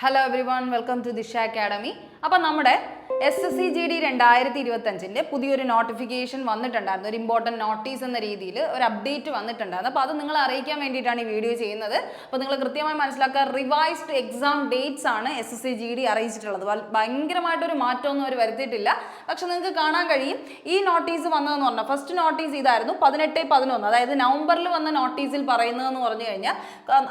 Hello everyone, welcome to Disha Academy. അപ്പോൾ നമ്മുടെ SSCGD 2025 പുതിയൊരു നോട്ടിഫിക്കേഷൻ വന്നിട്ടുണ്ടായിരുന്നു. ഒരു ഇമ്പോർട്ടൻറ്റ് നോട്ടീസ് എന്ന രീതിയിൽ ഒരു അപ്ഡേറ്റ് വന്നിട്ടുണ്ടായിരുന്നു. അപ്പോൾ അത് നിങ്ങളെ അറിയിക്കാൻ വേണ്ടിയിട്ടാണ് ഈ വീഡിയോ ചെയ്യുന്നത്. അപ്പോൾ നിങ്ങൾ കൃത്യമായി മനസ്സിലാക്കുക, റിവൈസ്ഡ് എക്സാം ഡേറ്റ്സ് ആണ് SSCGD അറിയിച്ചിട്ടുള്ളത്. ഭയങ്കരമായിട്ടൊരു മാറ്റമൊന്നും അവർ വരുത്തിയിട്ടില്ല. പക്ഷെ നിങ്ങൾക്ക് കാണാൻ കഴിയും ഈ നോട്ടീസ് വന്നതെന്ന് പറഞ്ഞാൽ ഫസ്റ്റ് നോട്ടീസ് ഇതായിരുന്നു 18/11, അതായത് നവംബറിൽ വന്ന നോട്ടീസിൽ പറയുന്നതെന്ന് പറഞ്ഞു കഴിഞ്ഞാൽ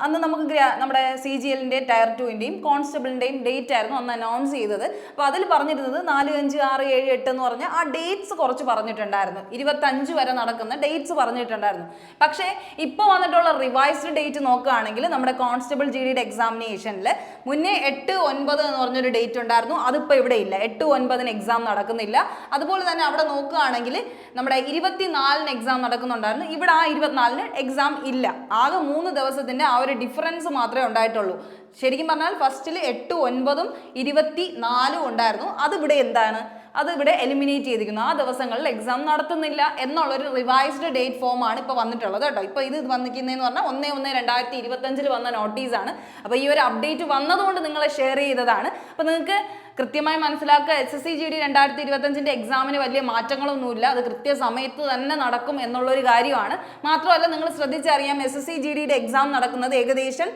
അന്ന് നമുക്ക് നമ്മുടെ CGL-ൻ്റെ ടയർ 2-ൻ്റെയും കോൺസ്റ്റബിളിൻ്റെയും ഡേറ്റ് ആയിരുന്നു അന്ന് അനൗൺസ് ചെയ്തത്. അപ്പോൾ അതിൽ പറഞ്ഞിരുന്നത് 4, 5, 6, 7, 8 എന്ന് പറഞ്ഞാൽ ആ ഡേറ്റ്സ് കുറച്ച് പറഞ്ഞിട്ടുണ്ടായിരുന്നു. 25 വരെ നടക്കുന്ന ഡേറ്റ്സ് പറഞ്ഞിട്ടുണ്ടായിരുന്നു. പക്ഷേ ഇപ്പോൾ വന്നിട്ടുള്ള റിവൈസ്ഡ് ഡേറ്റ് നോക്കുകയാണെങ്കിൽ നമ്മുടെ കോൺസ്റ്റബിൾ GD എക്സാമിനേഷനിൽ മുന്നേ 8, 9 എന്ന് പറഞ്ഞൊരു ഡേറ്റ് ഉണ്ടായിരുന്നു. അതിപ്പോൾ ഇവിടെ ഇല്ല. 8, 9 എക്സാം നടക്കുന്നില്ല. അതുപോലെ തന്നെ അവിടെ നോക്കുകയാണെങ്കിൽ നമ്മുടെ 24 എക്സാം നടക്കുന്നുണ്ടായിരുന്നു. ഇവിടെ ആ 24 എക്സാം ഇല്ല. ആകെ 3 ദിവസത്തിൻ്റെ ആ ഒരു ഡിഫറൻസ് മാത്രമേ ഉണ്ടായിട്ടുള്ളൂ. ശരിക്കും പറഞ്ഞാൽ ഫസ്റ്റിൽ 8, 9, 24 ഉണ്ടായിരുന്നു. അതിവിടെ എന്താണ്, അതിവിടെ എലിമിനേറ്റ് ചെയ്തിരിക്കുന്നു. ആ ദിവസങ്ങളിൽ എക്സാം നടത്തുന്നില്ല എന്നുള്ളൊരു റിവൈസ്ഡ് ഡേറ്റ് ഫോമാണ് ഇപ്പോൾ വന്നിട്ടുള്ളത് കേട്ടോ. ഇപ്പോൾ ഇത് വന്നിരിക്കുന്നതെന്ന് പറഞ്ഞാൽ 1/1/2025 വന്ന നോട്ടീസാണ്. അപ്പോൾ ഈ ഒരു അപ്ഡേറ്റ് വന്നതുകൊണ്ട് നിങ്ങളെ ഷെയർ ചെയ്തതാണ്. അപ്പോൾ നിങ്ങൾക്ക് കൃത്യമായി മനസ്സിലാക്കുക, SSCGD 2025 എക്സാമിന് വലിയ മാറ്റങ്ങളൊന്നുമില്ല. അത് കൃത്യസമയത്ത് തന്നെ നടക്കും എന്നുള്ളൊരു കാര്യമാണ്. മാത്രമല്ല നിങ്ങൾ ശ്രദ്ധിച്ചറിയാം, SSCGD എക്സാം നടക്കുന്നത് ഏകദേശം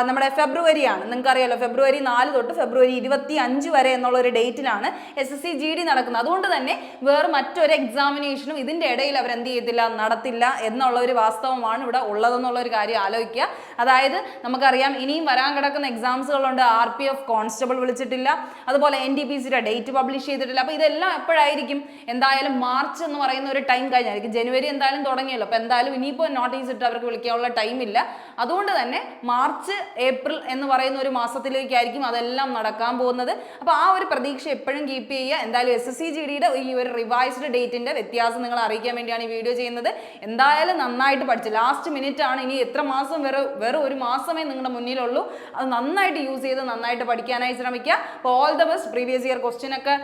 നമ്മുടെ ഫെബ്രുവരിയാണ്. നിങ്ങൾക്കറിയാലോ, ഫെബ്രുവരി 4 തൊട്ട് ഫെബ്രുവരി 25 വരെ എന്നുള്ളൊരു ഡേറ്റിലാണ് SSCGD നടക്കുന്നത്. അതുകൊണ്ട് തന്നെ വേറെ മറ്റൊരു എക്സാമിനേഷനും ഇതിൻ്റെ ഇടയിൽ അവർ എന്ത് ചെയ്യത്തില്ല, നടത്തില്ല എന്നുള്ള ഒരു വാസ്തവമാണ് ഇവിടെ ഉള്ളതെന്നുള്ളൊരു കാര്യം ആലോചിക്കുക. അതായത് നമുക്കറിയാം ഇനിയും വരാൻ കിടക്കുന്ന എക്സാംസുകളുണ്ട്. RPF കോൺസ്റ്റബിൾ വിളിച്ചിട്ടില്ല, അതുപോലെ NTPCയുടെ ഡേറ്റ് പബ്ലിഷ് ചെയ്തിട്ടില്ല. അപ്പോൾ ഇതെല്ലാം എപ്പോഴായിരിക്കും, എന്തായാലും മാർച്ച് എന്ന് പറയുന്ന ഒരു ടൈം കഴിഞ്ഞായിരിക്കും. ജനുവരി എന്തായാലും തുടങ്ങിയല്ലോ. അപ്പോൾ എന്തായാലും ഇനിയിപ്പോൾ നോട്ടീസ് ഇട്ട് അവർക്ക് വിളിക്കാനുള്ള ടൈമില്ല. അതുകൊണ്ട് തന്നെ മാർച്ച്, ഏപ്രിൽ എന്ന് പറയുന്ന ഒരു മാസത്തിലേക്കായിരിക്കും അതെല്ലാം നടക്കാൻ പോകുന്നത്. അപ്പോൾ ആ ഒരു പ്രതീക്ഷ എപ്പോഴും കീപ്പ് ചെയ്യുക. എന്തായാലും SSCGDയുടെ ഈ ഒരു റിവൈസ്ഡ് ഡേറ്റിൻ്റെ വ്യത്യാസം നിങ്ങളെ അറിയിക്കാൻ വേണ്ടിയാണ് ഈ വീഡിയോ ചെയ്യുന്നത്. എന്തായാലും നന്നായിട്ട് പഠിച്ചു. ലാസ്റ്റ് മിനിറ്റ് ആണ്. ഇനി എത്ര മാസം, വേറെ ഒരു മാസമേ നിങ്ങളുടെ മുന്നിലുള്ളൂ. അത് നന്നായിട്ട് യൂസ് ചെയ്ത് നന്നായിട്ട് പഠിക്കാനായി ശ്രമിക്കുക. അപ്പോൾ all the best. Previous year question ഒക്കെ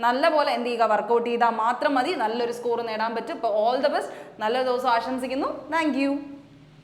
നല്ലപോലെ എന്ത് ചെയ്യുക, വർക്കൗട്ട് ചെയ്താൽ മാത്രം മതി നല്ലൊരു സ്കോർ നേടാൻ പറ്റും. അപ്പോൾ ഓൾ ദ ബെസ്റ്റ്. നല്ലൊരു ദിവസം ആശംസിക്കുന്നു. Thank you.